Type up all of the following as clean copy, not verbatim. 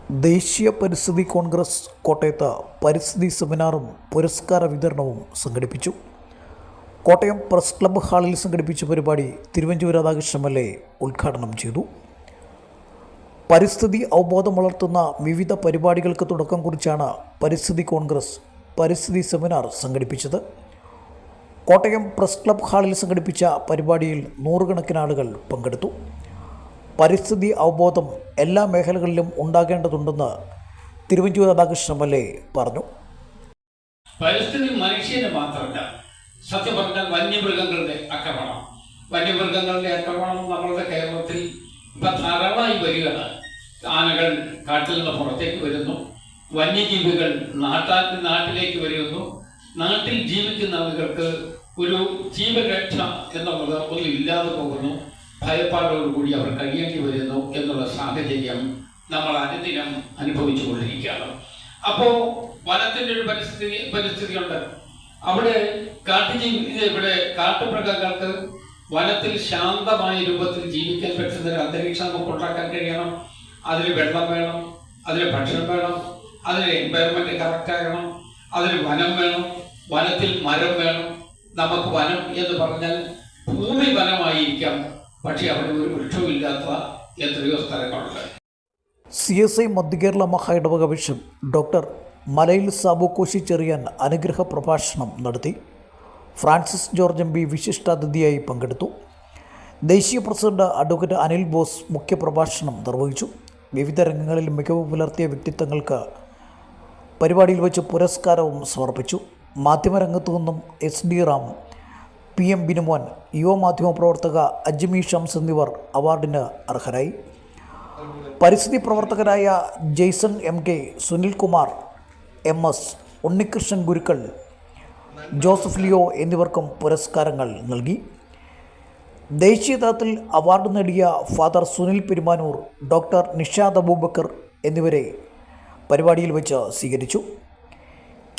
ദേശീയ പരിസ്ഥിതി കോൺഗ്രസ് കോട്ടയത്ത് പരിസ്ഥിതി സെമിനാറും പുരസ്കാര വിതരണവും സംഘടിപ്പിച്ചു. കോട്ടയം പ്രസ് ക്ലബ്ബ് ഹാളിൽ സംഘടിപ്പിച്ച പരിപാടി തിരുവഞ്ചൂർ രാധാകൃഷ്ണൻ എം.എൽ.എ. ഉദ്ഘാടനം ചെയ്തു. പരിസ്ഥിതി അവബോധം വളർത്തുന്ന വിവിധ പരിപാടികൾക്ക് തുടക്കം കുറിച്ചാണ് പരിസ്ഥിതി കോൺഗ്രസ് പരിസ്ഥിതി സെമിനാർ സംഘടിപ്പിച്ചത്. കോട്ടയം പ്രസ് ക്ലബ്ബ് ഹാളിൽ സംഘടിപ്പിച്ച പരിപാടിയിൽ നൂറുകണക്കിന് ആളുകൾ പങ്കെടുത്തു. പരിസ്ഥിതി അവബോധം എല്ലാ മേഖലകളിലും ഉണ്ടാകേണ്ടതുണ്ടെന്ന് തിരുവഞ്ചൂർ രാധാകൃഷ്ണൻ എം.എൽ.എ. പറഞ്ഞു. പരിസ്ഥിതി മനുഷ്യന് മാത്രമല്ല, സത്യം പറഞ്ഞാൽ വന്യമൃഗങ്ങളുടെ ആക്രമണം നമ്മളുടെ കേരളത്തിൽ ഇപ്പം ധാരാളമായി വരികയാണ്. ആനകൾ കാട്ടിൽ നിന്ന് പുറത്തേക്ക് വരുന്നു, വന്യജീവികൾ നാട്ടിലേക്ക് വരുന്നു. നാട്ടിൽ ജീവിക്കുന്ന ആളുകൾക്ക് ഒരു ജീവരക്ഷ എന്നുള്ളത് ഒന്നും ഇല്ലാതെ പോകുന്നു. ഭയപ്പാടോടുകൂടി അവർ കഴിയേണ്ടി വരുന്നു എന്നുള്ള സാഹചര്യം നമ്മൾ അനുദിനം അനുഭവിച്ചു കൊണ്ടിരിക്കുകയാണ്. അപ്പോൾ വനത്തിൻ്റെ ഒരു പരിസ്ഥിതിയുണ്ട്. അവിടെ ഇവിടെ കാട്ടുമൃഗങ്ങൾക്ക് വനത്തിൽ ശാന്തമായ രൂപത്തിൽ ജീവിക്കാൻ പറ്റുന്ന ഒരു അന്തരീക്ഷം നമുക്ക് ഉണ്ടാക്കാൻ കഴിയണം. അതിന് വെള്ളം വേണം, അതിന് ഭക്ഷണം വേണം, അതിന് എൻവയറമെന്റ് കറക്റ്റ് ആകണം, അതിന് വനം വേണം, വനത്തിൽ മരം വേണം. നമുക്ക് വനം എന്ന് പറഞ്ഞാൽ ഭൂമി വനമായിരിക്കാം, പക്ഷേ അവിടെ ഒരു വൃക്ഷമില്ലാത്ത എത്രയോ സ്ഥലങ്ങളുണ്ട്. CSI മധ്യകേരള മഹാ ഇടവക ബിഷപ്പ് ഡോക്ടർ മലയിൽ സാബു കോശി ചെറിയാൻ അനുഗ്രഹ പ്രഭാഷണം നടത്തി. Francis George MP. വിശിഷ്ടാതിഥിയായി പങ്കെടുത്തു. ദേശീയ പ്രസിഡന്റ് അഡ്വക്കേറ്റ് അനിൽ ബോസ് മുഖ്യപ്രഭാഷണം നിർവഹിച്ചു. വിവിധ രംഗങ്ങളിൽ മികവ് പുലർത്തിയ വ്യക്തിത്വങ്ങൾക്ക് പരിപാടിയിൽ വെച്ച് പുരസ്കാരവും സമർപ്പിച്ചു. മാധ്യമരംഗത്തു നിന്നും SD റാം, PM ബിനുമോൻ, യുവ മാധ്യമപ്രവർത്തക അജ്മി ഷംസ് എന്നിവർ അവാർഡിന് അർഹരായി. പരിസ്ഥിതി പ്രവർത്തകരായ ജെയ്സൺ MK, സുനിൽകുമാർ MS, ഉണ്ണികൃഷ്ണൻ ഗുരുക്കൾ, ജോസഫ് ലിയോ എന്നിവർക്കും പുരസ്കാരങ്ങൾ നൽകി. ദേശീയതലത്തിൽ അവാർഡ് നേടിയ ഫാദർ സുനിൽ പെരുമാനൂർ, ഡോക്ടർ നിഷാദ് അബൂബക്കർ എന്നിവരെ പരിപാടിയിൽ വെച്ച് സ്വീകരിച്ചു.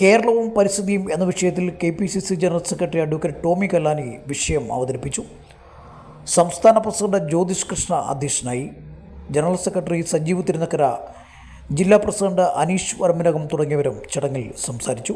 കേരളവും പരിസ്ഥിതിയും എന്ന വിഷയത്തിൽ KPCC general secretary advocate Tomy Kallani വിഷയം അവതരിപ്പിച്ചു. സംസ്ഥാന പ്രസിഡന്റ് ജ്യോതിഷ് കൃഷ്ണ അധ്യക്ഷനായി. ജനറൽ സെക്രട്ടറി സജീവ് തിരുനക്കര, ജില്ലാ പ്രസിഡന്റ് അനീഷ് വരമിനകം തുടങ്ങിയവരും ചടങ്ങിൽ സംസാരിച്ചു.